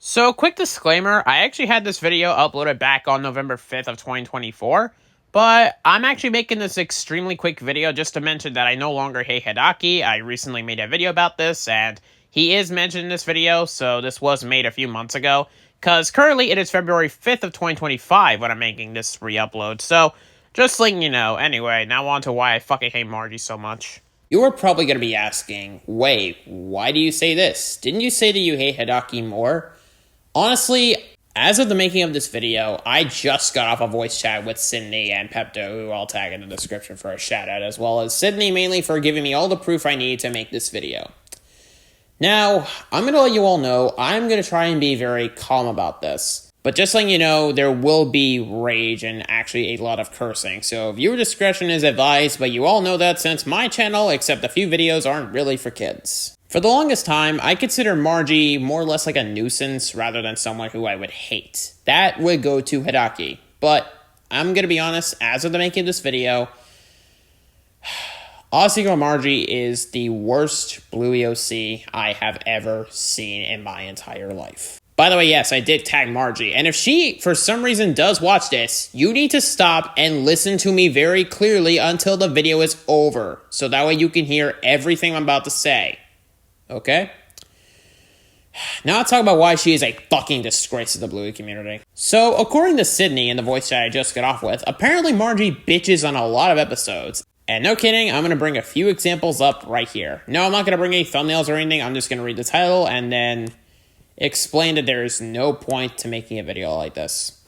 So, quick disclaimer, I actually had this video uploaded back on November 5th of 2024, but I'm actually making this extremely quick video just to mention that I no longer hate Hidaki. I recently made a video about this, and he is mentioned in this video, so this was made a few months ago, because currently it is February 5th of 2025 when I'm making this re-upload, so just letting you know. Anyway, now on to why I fucking hate Margie so much. You're probably going to be asking, wait, why do you say this? Didn't you say that you hate Hidaki more? Honestly, as of the making of this video, I just got off a voice chat with Sydney and Pepto, who I'll tag in the description for a shout out, as well as Sydney mainly for giving me all the proof I need to make this video. Now, I'm going to let you all know, I'm going to try and be very calm about this. But just letting you know, there will be rage and actually a lot of cursing, so viewer discretion is advised, but you all know that since my channel, except a few videos, aren't really for kids. For the longest time, I consider Margie more or less like a nuisance rather than someone who I would hate. That would go to Hidaki. But I'm going to be honest, as of the making of this video, Aussie Girl Margie is the worst Bluey OC I have ever seen in my entire life. By the way, yes, I did tag Margie, and if she, for some reason, does watch this, you need to stop and listen to me very clearly until the video is over, so that way you can hear everything I'm about to say. Okay? Now let's talk about why she is a fucking disgrace to the Bluey community. So, according to Sydney in the voice chat I just got off with, apparently Margie bitches on a lot of episodes. And no kidding, I'm going to bring a few examples up right here. No, I'm not going to bring any thumbnails or anything, I'm just going to read the title and then explain that there is no point to making a video like this.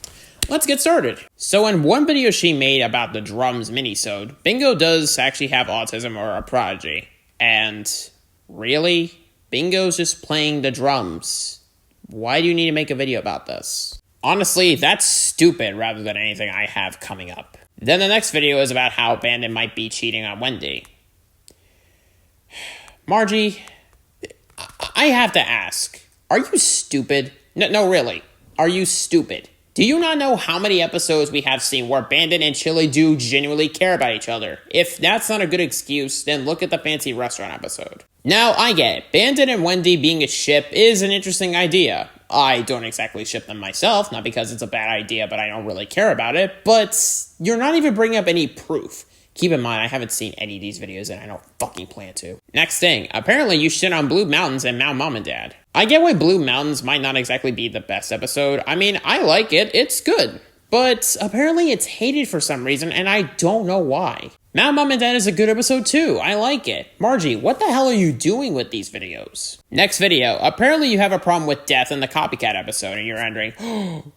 Let's get started. So in one video she made about the drums minisode, Bingo does actually have autism or a prodigy. And really? Bingo's just playing the drums. Why do you need to make a video about this? Honestly, that's stupid rather than anything I have coming up. Then the next video is about how Bandit might be cheating on Wendy. Margie, I have to ask, are you stupid? No, really. Are you stupid? Do you not know how many episodes we have seen where Bandit and Chili do genuinely care about each other? If that's not a good excuse, then look at the fancy restaurant episode. Now, I get it. Bandit and Wendy being a ship is an interesting idea. I don't exactly ship them myself, not because it's a bad idea, but I don't really care about it. But you're not even bringing up any proof. Keep in mind, I haven't seen any of these videos and I don't fucking plan to. Next thing, apparently you shit on Blue Mountains and Mount Mom and Dad. I get why Blue Mountains might not exactly be the best episode. I mean, I like it, it's good. But apparently it's hated for some reason and I don't know why. Mount Mom and Dad is a good episode too, I like it. Margie, what the hell are you doing with these videos? Next video, apparently you have a problem with death in the copycat episode and you're wondering,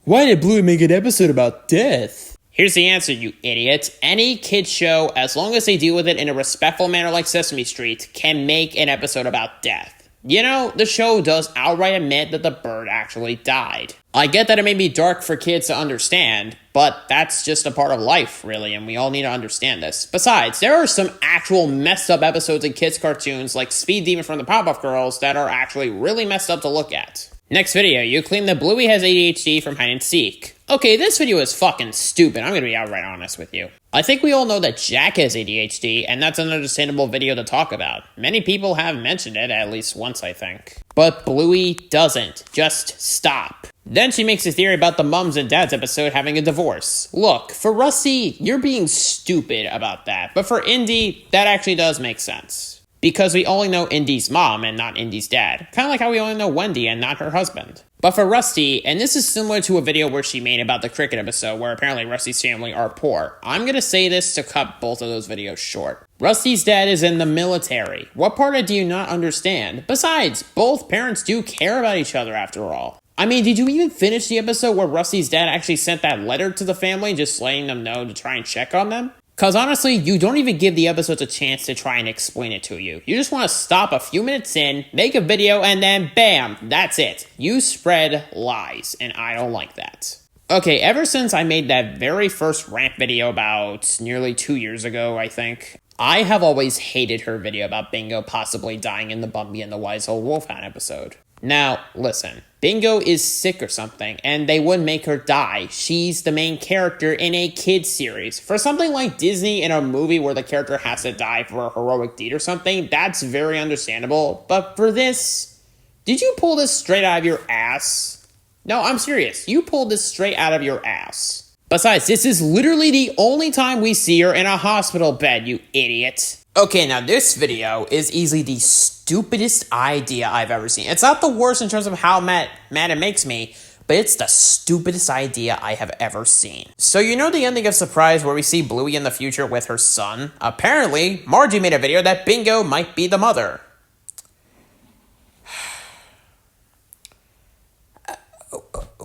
why did Bluey make an episode about death? Here's the answer, you idiot. Any kid's show, as long as they deal with it in a respectful manner like Sesame Street, can make an episode about death. You know, the show does outright admit that the bird actually died. I get that it may be dark for kids to understand, but that's just a part of life, really, and we all need to understand this. Besides, there are some actual messed up episodes in kids' cartoons like Speed Demon from the Powerpuff Girls that are actually really messed up to look at. Next video, you claim that Bluey has ADHD from hide and seek. Okay, this video is fucking stupid, I'm gonna be outright honest with you. I think we all know that Jack has ADHD, and that's an understandable video to talk about. Many people have mentioned it, at least once I think. But Bluey doesn't. Just stop. Then she makes a theory about the mums and dads episode having a divorce. Look, for Rusty, you're being stupid about that, but for Indy, that actually does make sense. Because we only know Indy's mom and not Indy's dad. Kind of like how we only know Wendy and not her husband. But for Rusty, and this is similar to a video where she made about the cricket episode where apparently Rusty's family are poor. I'm going to say this to cut both of those videos short. Rusty's dad is in the military. What part do you not understand? Besides, both parents do care about each other after all. I mean, did you even finish the episode where Rusty's dad actually sent that letter to the family just letting them know to try and check on them? Because honestly, you don't even give the episodes a chance to try and explain it to you. You just want to stop a few minutes in, make a video, and then bam, that's it. You spread lies, and I don't like that. Okay, ever since I made that very first rant video about nearly 2 years ago, I think, I have always hated her video about Bingo possibly dying in the Bumby and the Wise Old Wolfhound episode. Now, listen, Bingo is sick or something, and they wouldn't make her die. She's the main character in a kid's series. For something like Disney in a movie where the character has to die for a heroic deed or something, that's very understandable. But for this, did you pull this straight out of your ass? No, I'm serious. You pulled this straight out of your ass. Besides, this is literally the only time we see her in a hospital bed, you idiot. Okay, now this video is easily the stupidest idea I've ever seen. It's not the worst in terms of how mad it makes me, but it's the stupidest idea I have ever seen. So you know the ending of Surprise where we see Bluey in the future with her son? Apparently, Margie made a video that Bingo might be the mother.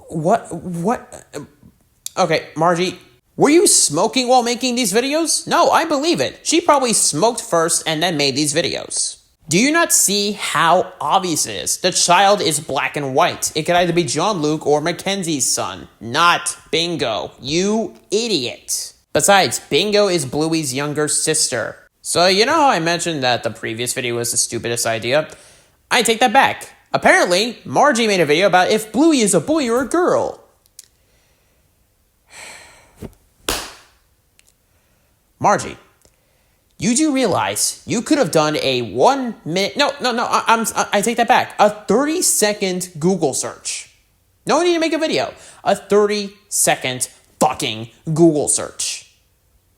What? Okay, Margie, were you smoking while making these videos? No, I believe it. She probably smoked first and then made these videos. Do you not see how obvious it is? The child is black and white. It could either be John Luke or Mackenzie's son, not Bingo. You idiot. Besides, Bingo is Bluey's younger sister. So you know how I mentioned that the previous video was the stupidest idea? I take that back. Apparently, Margie made a video about if Bluey is a boy or a girl. Margie, you do realize you could have done a 1 minute, I take that back, a 30-second Google search. No need to make a video. A 30-second fucking Google search.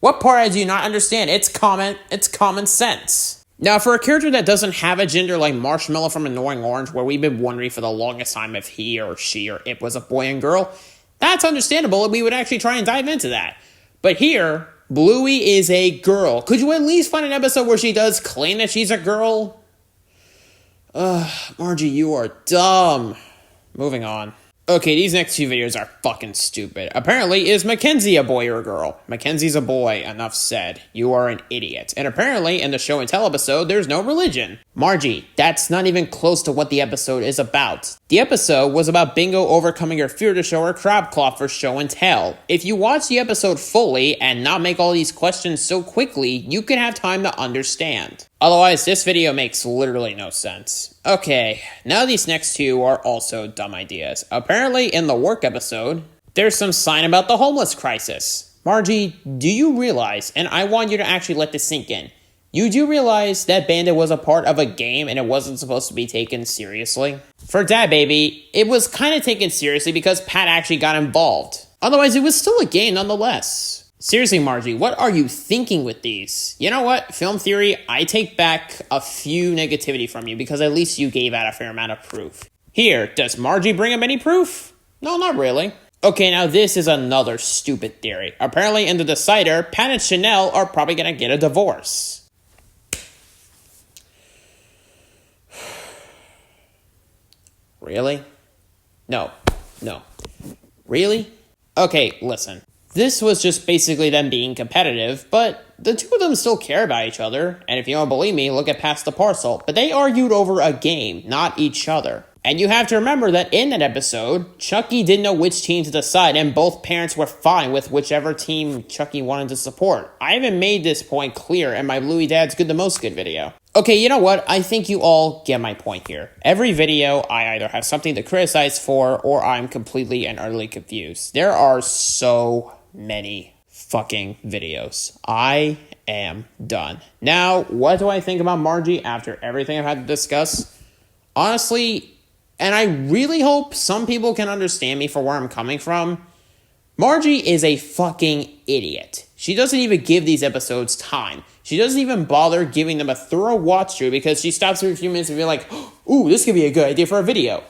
What part do you not understand? It's common sense. Now, for a character that doesn't have a gender like Marshmallow from Annoying Orange, where we've been wondering for the longest time if he or she or it was a boy and girl, that's understandable and we would actually try and dive into that. But here, Bluey is a girl. Could you at least find an episode where she does claim that she's a girl? Margie, you are dumb. Moving on. Okay, these next two videos are fucking stupid. Apparently, is Mackenzie a boy or a girl? Mackenzie's a boy, enough said. You are an idiot. And apparently, in the show and tell episode, there's no religion. Margie, that's not even close to what the episode is about. The episode was about Bingo overcoming her fear to show her crab claw for show and tell. If you watch the episode fully and not make all these questions so quickly, you can have time to understand. Otherwise, this video makes literally no sense. Okay, now these next two are also dumb ideas. Apparently, in the work episode, there's some sign about the homeless crisis. Margie, do you realize, and I want you to actually let this sink in, you do realize that Bandit was a part of a game and it wasn't supposed to be taken seriously? For Dad Baby, it was kind of taken seriously because Pat actually got involved. Otherwise, it was still a game nonetheless. Seriously, Margie, what are you thinking with these? You know what? Film theory, I take back a few negativity from you because at least you gave out a fair amount of proof. Here, does Margie bring up any proof? No, not really. Okay, now this is another stupid theory. Apparently in the Decider, Pat and Chanel are probably gonna get a divorce. Really? No. Really? Okay, listen. This was just basically them being competitive, but the two of them still care about each other, and if you don't believe me, look at Past the Parcel. But they argued over a game, not each other. And you have to remember that in that episode, Chucky didn't know which team to decide, and both parents were fine with whichever team Chucky wanted to support. I even made this point clear in my Bluey Dad's Good to Most Good video. Okay, you know what? I think you all get my point here. Every video, I either have something to criticize for, or I'm completely and utterly confused. There are so many fucking videos. I am done. Now, what do I think about Margie after everything I've had to discuss? Honestly, and I really hope some people can understand me for where I'm coming from, Margie is a fucking idiot. She doesn't even give these episodes time. She doesn't even bother giving them a thorough watch through because she stops every few minutes and be like, ooh, this could be a good idea for a video.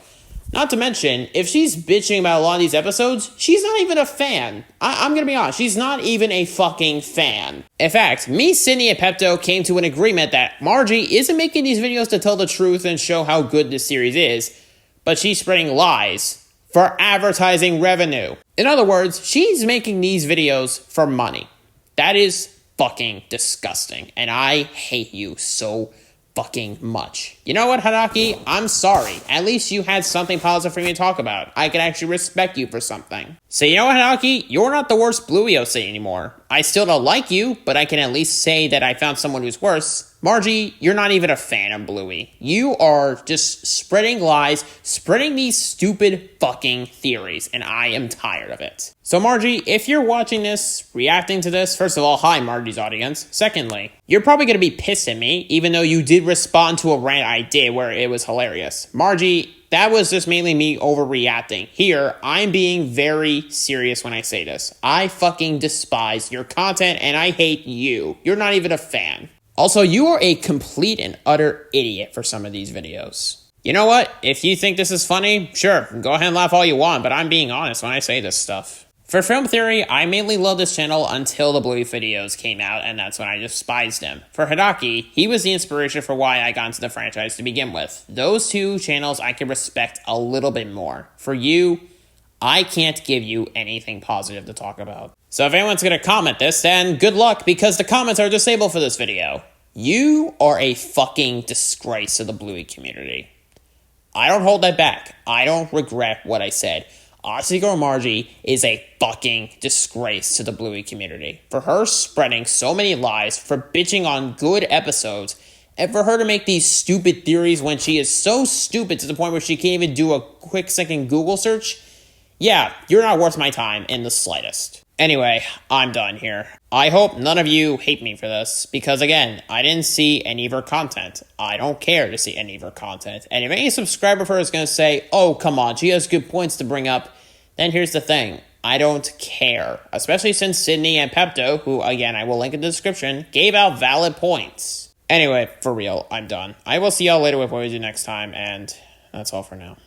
Not to mention, if she's bitching about a lot of these episodes, she's not even a fan. I'm gonna be honest, she's not even a fucking fan. In fact, me, Sydney, and Pepto came to an agreement that Margie isn't making these videos to tell the truth and show how good this series is, but she's spreading lies for advertising revenue. In other words, she's making these videos for money. That is fucking disgusting, and I hate you so fucking much. You know what, Hadaki? I'm sorry. At least you had something positive for me to talk about. I can actually respect you for something. So you know what, Hadaki? You're not the worst Bluey OC anymore. I still don't like you, but I can at least say that I found someone who's worse. Margie, you're not even a fan of Bluey. You are just spreading lies, spreading these stupid fucking theories, and I am tired of it. So Margie, if you're watching this, reacting to this, first of all, hi Margie's audience. Secondly, you're probably going to be pissed at me, even though you did respond to a rant I did where it was hilarious. Margie, that was just mainly me overreacting. Here, I'm being very serious when I say this. I fucking despise your content and I hate you. You're not even a fan. Also, you are a complete and utter idiot for some of these videos. You know what? If you think this is funny, sure, go ahead and laugh all you want, but I'm being honest when I say this stuff. For film theory, I mainly loved this channel until the Bluey videos came out, and that's when I despised him. For Hideaki, he was the inspiration for why I got into the franchise to begin with. Those two channels I can respect a little bit more. For you, I can't give you anything positive to talk about. So if anyone's gonna comment this, then good luck, because the comments are disabled for this video. You are a fucking disgrace to the Bluey community. I don't hold that back. I don't regret what I said. Aussie Girl Margie is a fucking disgrace to the Bluey community. For her spreading so many lies, for bitching on good episodes, and for her to make these stupid theories when she is so stupid to the point where she can't even do a quick second Google search, yeah, you're not worth my time in the slightest. Anyway, I'm done here. I hope none of you hate me for this, because again, I didn't see any of her content. I don't care to see any of her content. And if any subscriber of her is going to say, oh, come on, she has good points to bring up, then here's the thing. I don't care. Especially since Sydney and Pepto, who again I will link in the description, gave out valid points. Anyway, for real, I'm done. I will see y'all later with what we do next time, and that's all for now.